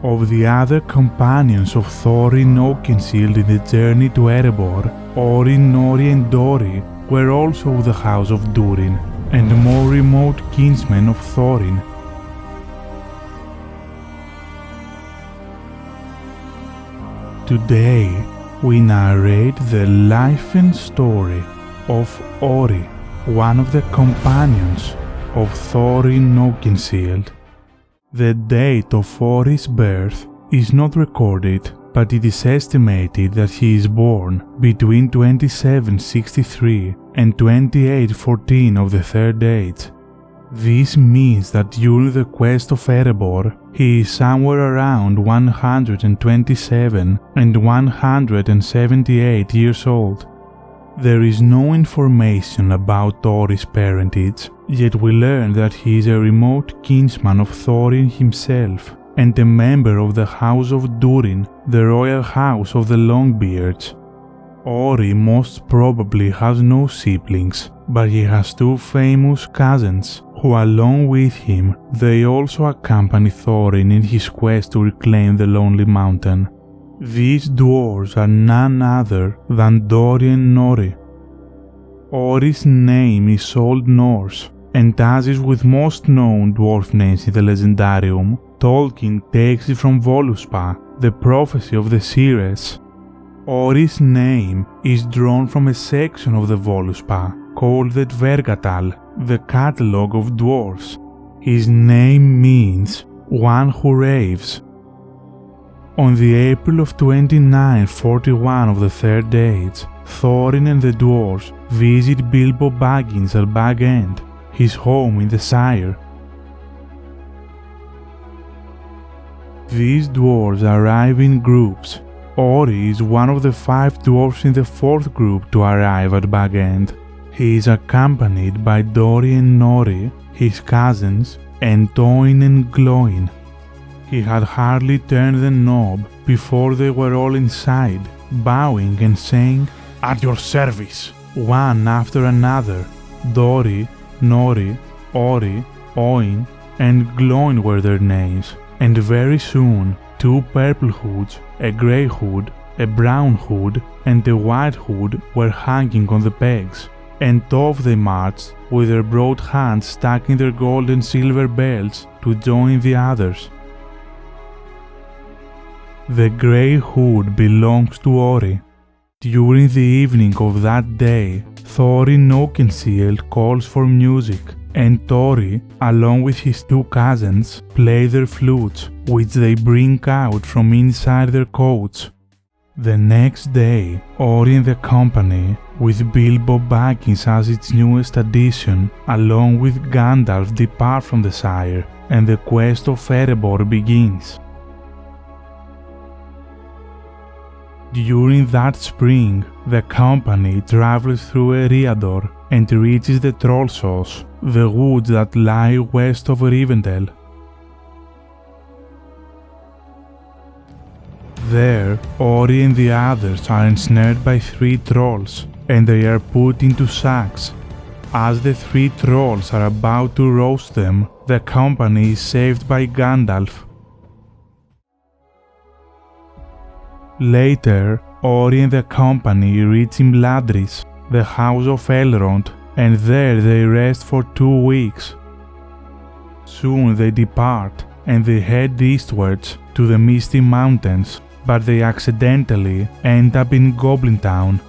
Of the other companions of Thorin Oakenshield in the journey to Erebor, Orin, Nori and Dori were also of the house of Durin, and more remote kinsmen of Thorin. Today, we narrate the life and story of Ori, one of the companions of Thorin Oakenshield. The date of Ori's birth is not recorded, but it is estimated that he is born between 2763 and 2814 of the Third Age. This means that during the Quest of Erebor, he is somewhere around 127 and 178 years old. There is no information about Ori's parentage, yet we learn that he is a remote kinsman of Thorin himself and a member of the House of Durin, the royal house of the Longbeards. Ori most probably has no siblings, but he has two famous cousins, who along with him, they also accompany Thorin in his quest to reclaim the Lonely Mountain. These dwarves are none other than Dori and Nori. Ori's name is Old Norse, and as is with most known dwarf names in the Legendarium, Tolkien takes it from Voluspa, the prophecy of the seers. Ori's name is drawn from a section of the Voluspa called the Dvergatal, the catalogue of dwarfs. His name means one who raves. On the April of 2941 of the Third Age, Thorin and the dwarves visit Bilbo Baggins at Bag End, his home in the Shire. These dwarves arrive in groups. Ori is one of the 5 dwarfs in the 4th group to arrive at Bag End. He is accompanied by Dori and Nori, his cousins, and Thorin and Glóin. He had hardly turned the knob before they were all inside, bowing and saying, "At your service!" one after another. Dori, Nori, Ori, Oin, and Glóin were their names, and very soon 2 purple hoods, a grey hood, a brown hood, and a white hood were hanging on the pegs, and off they marched with their broad hands stuck in their gold and silver belts to join the others. The grey hood belongs to Ori. During the evening of that day, Thorin Oakenshield calls for music, and Ori, along with his 2 cousins, play their flutes, which they bring out from inside their coats. The next day, Ori and the company, with Bilbo Baggins as its newest addition, along with Gandalf, depart from the Shire, and the Quest of Erebor begins. During that spring, the company travels through Eriador and reaches the Trollsos, the woods that lie west of Rivendell. There, Ori and the others are ensnared by 3 trolls, and they are put into sacks. As the 3 trolls are about to roast them, the company is saved by Gandalf. Later, Ori and the company reach Imladris, the house of Elrond, and there they rest for 2 weeks. Soon they depart, and they head eastwards to the Misty Mountains, but they accidentally end up in Goblin Town.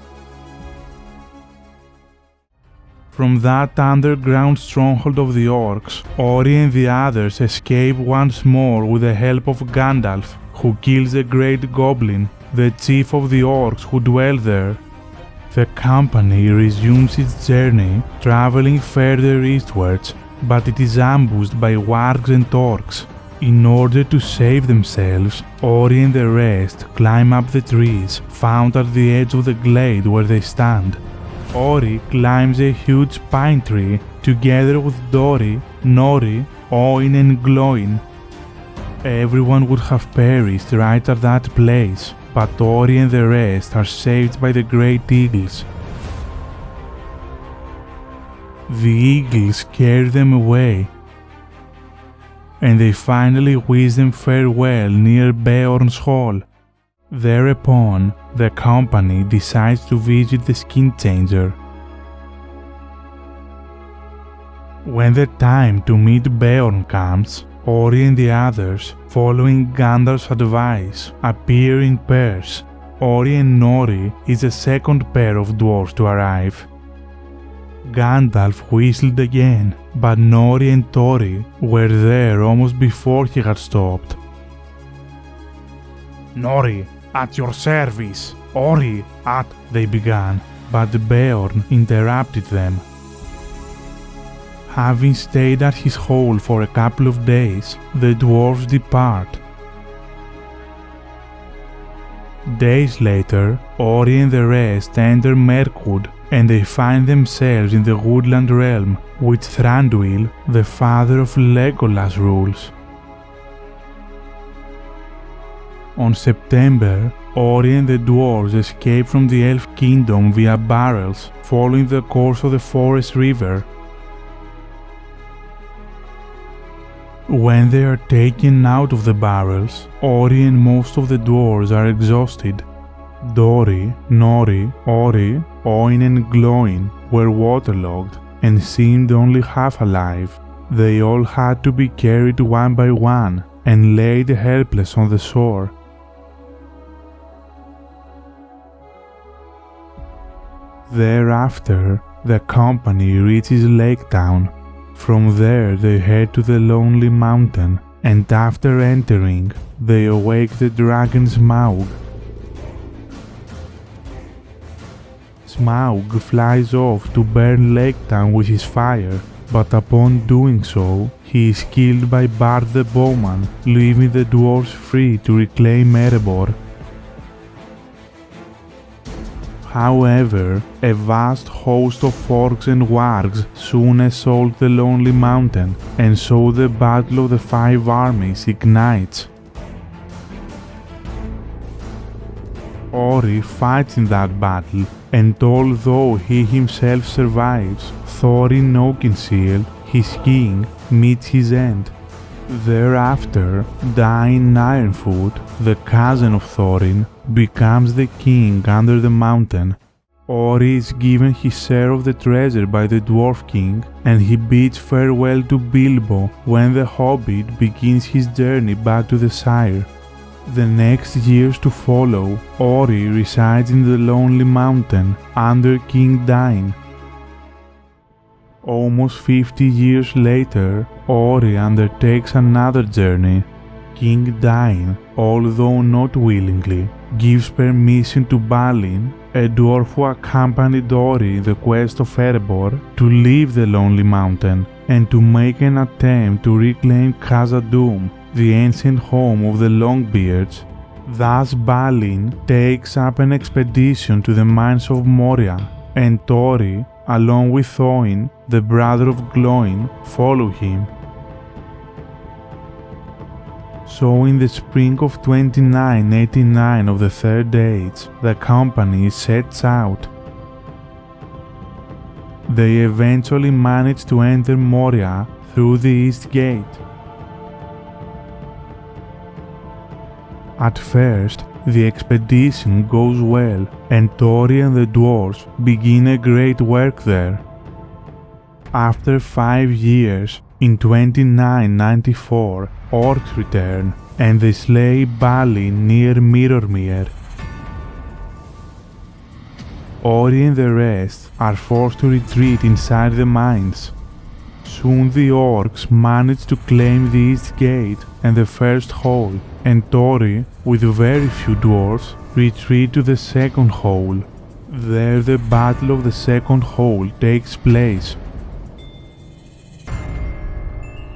From that underground stronghold of the Orcs, Ori and the others escape once more with the help of Gandalf, who kills a great goblin, the chief of the Orcs who dwell there. The company resumes its journey, traveling further eastwards, but it is ambushed by wargs and orcs. In order to save themselves, Ori and the rest climb up the trees found at the edge of the glade where they stand. Ori climbs a huge pine tree together with Dori, Nori, Oin and Glóin. Everyone would have perished right at that place, but Ori and the rest are saved by the great eagles. The eagles carry them away. and they finally wish them farewell near Beorn's hall. Thereupon, the company decides to visit the skin changer. When the time to meet Beorn comes, Ori and the others, following Gandalf's advice, appear in pairs. Ori and Nori is the second pair of dwarves to arrive. Gandalf whistled again, but Nori and Tori were there almost before he had stopped. "Nori, at your service." "Ori, at," they began, but Beorn interrupted them. Having stayed at his hole for a couple of days, the dwarves depart. Days later, Ori and the rest enter Mirkwood, and they find themselves in the woodland realm, which Thranduil, the father of Legolas, rules. On September, Ori and the dwarves escape from the Elf Kingdom via barrels, following the course of the forest river. When they are taken out of the barrels, Ori and most of the dwarves are exhausted. Dori, Nori, Ori, Oin and Glóin were waterlogged and seemed only half alive. They all had to be carried one by one and laid helpless on the shore. Thereafter, the company reaches Lake Town. From there they head to the Lonely Mountain, and after entering, they awake the dragon Smaug. Smaug flies off to burn Lake Town with his fire, but upon doing so, he is killed by Bard the Bowman, leaving the dwarves free to reclaim Erebor. However, a vast host of orcs and wargs soon assault the Lonely Mountain, and so the Battle of the Five Armies ignites. Ori fights in that battle, and although he himself survives, Thorin Oakenshield, his king, meets his end. Thereafter, Dain Ironfoot, the cousin of Thorin, becomes the king under the mountain. Ori is given his share of the treasure by the Dwarf King, and he bids farewell to Bilbo when the hobbit begins his journey back to the Shire. The next years to follow, Ori resides in the Lonely Mountain under King Dain. Almost 50 years later, Ori undertakes another journey. King Dain, although not willingly, gives permission to Balin, a dwarf who accompanied Ori in the Quest of Erebor, to leave the Lonely Mountain and to make an attempt to reclaim Khazad-dûm, the ancient home of the Longbeards. Thus Balin takes up an expedition to the mines of Moria, and Ori, along with Oin, the brother of Glóin, follow him. So in the spring of 2989 of the Third Age, the company sets out. They eventually manage to enter Moria through the East Gate. At first, the expedition goes well, and Tori and the dwarves begin a great work there. After 5 years, in 2994, Orcs return, and they slay Balin near Mirrormere. Ori and the rest are forced to retreat inside the mines. Soon the Orcs manage to claim the East Gate and the first hole, and Tori, with very few dwarves, retreat to the second hole. There the Battle of the Second Hole takes place,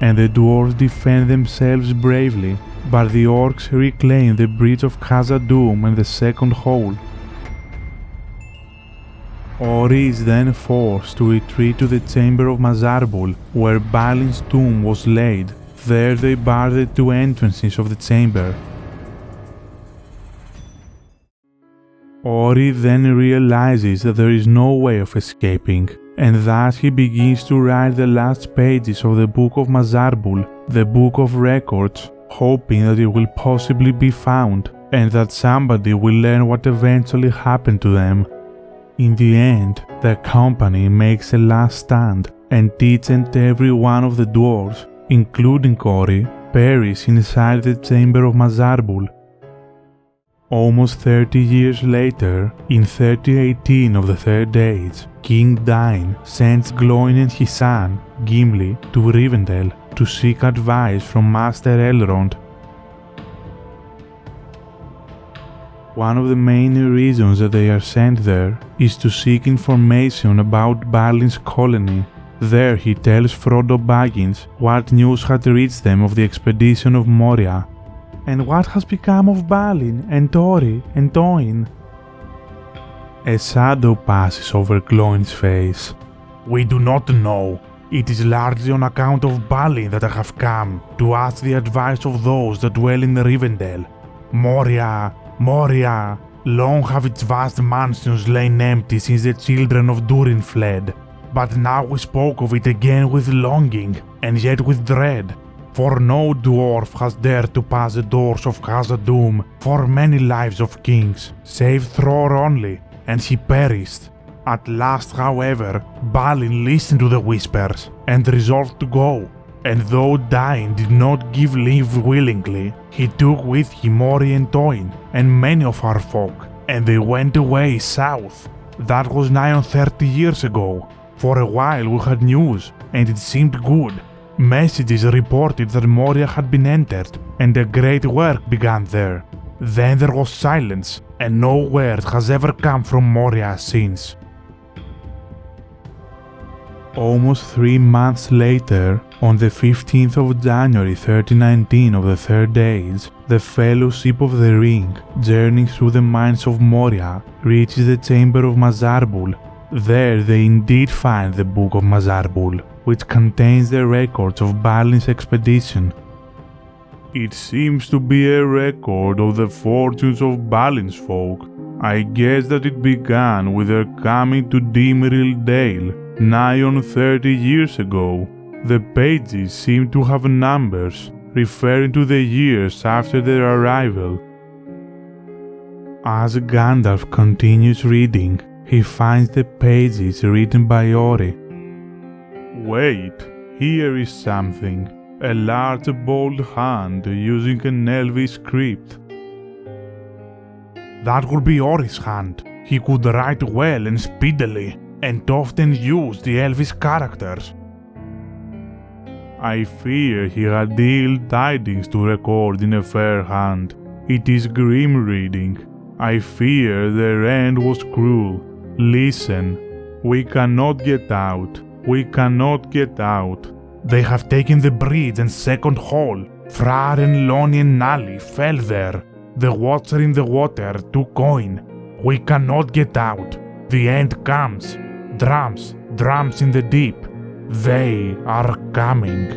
and the dwarves defend themselves bravely, but the orcs reclaim the bridge of Khazad-dûm and the second hole. Ori is then forced to retreat to the chamber of Mazarbul, where Balin's tomb was laid. There they bar the two entrances of the chamber. Ori then realizes that there is no way of escaping, and thus he begins to write the last pages of the Book of Mazarbul, the Book of Records, hoping that it will possibly be found and that somebody will learn what eventually happened to them. In the end, the company makes a last stand and each and every one of the dwarves, including Ori, perish inside the chamber of Mazarbul. Almost 30 years later, in 3018 of the Third Age, King Dain sends Glóin and his son, Gimli, to Rivendell to seek advice from Master Elrond. One of the main reasons that they are sent there is to seek information about Balin's colony. There he tells Frodo Baggins what news had reached them of the expedition of Moria. And what has become of Balin and Dori and Thorin? A shadow passes over Glóin's face. We do not know. It is largely on account of Balin that I have come to ask the advice of those that dwell in Rivendell. Moria, long have its vast mansions lain empty since the children of Durin fled. But now we spoke of it again with longing, and yet with dread. For no dwarf has dared to pass the doors of Khazad-dûm for many lives of kings, save Thror only, and he perished. At last, however, Balin listened to the whispers and resolved to go. And though Dain did not give leave willingly, he took with him Moria and Thorin and many of our folk, and they went away south. That was nigh on 30 years ago. For a while we had news, and it seemed good. Messages reported that Moria had been entered, and a great work began there. Then there was silence, and no word has ever come from Moria since. Almost 3 months later, on the 15th of January 3019 of the Third Age, the Fellowship of the Ring, journeying through the mines of Moria, reaches the chamber of Mazarbul. There they indeed find the Book of Mazarbul, which contains the records of Balin's expedition. It seems to be a record of the fortunes of Balin's folk. I guess that it began with their coming to Dimril Dale, nigh on 30 years ago. The pages seem to have numbers, referring to the years after their arrival. As Gandalf continues reading, he finds the pages written by Ori. Wait, here is something. A large bold hand using an Elvish script. That would be Ori's hand. He could write well and speedily, and often use the Elvish characters. I fear he had ill tidings to record in a fair hand. It is grim reading. I fear their end was cruel. Listen, we cannot get out. We cannot get out. They have taken the bridge and second hall. Frar and Loni and Nali fell there. The Watcher in the water took Glóin. We cannot get out. The end comes. Drums, drums in the deep. They are coming.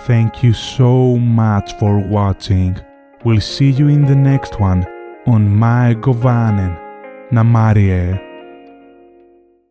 Thank you so much for watching. We'll see you in the next one on My Govanen. Namarie.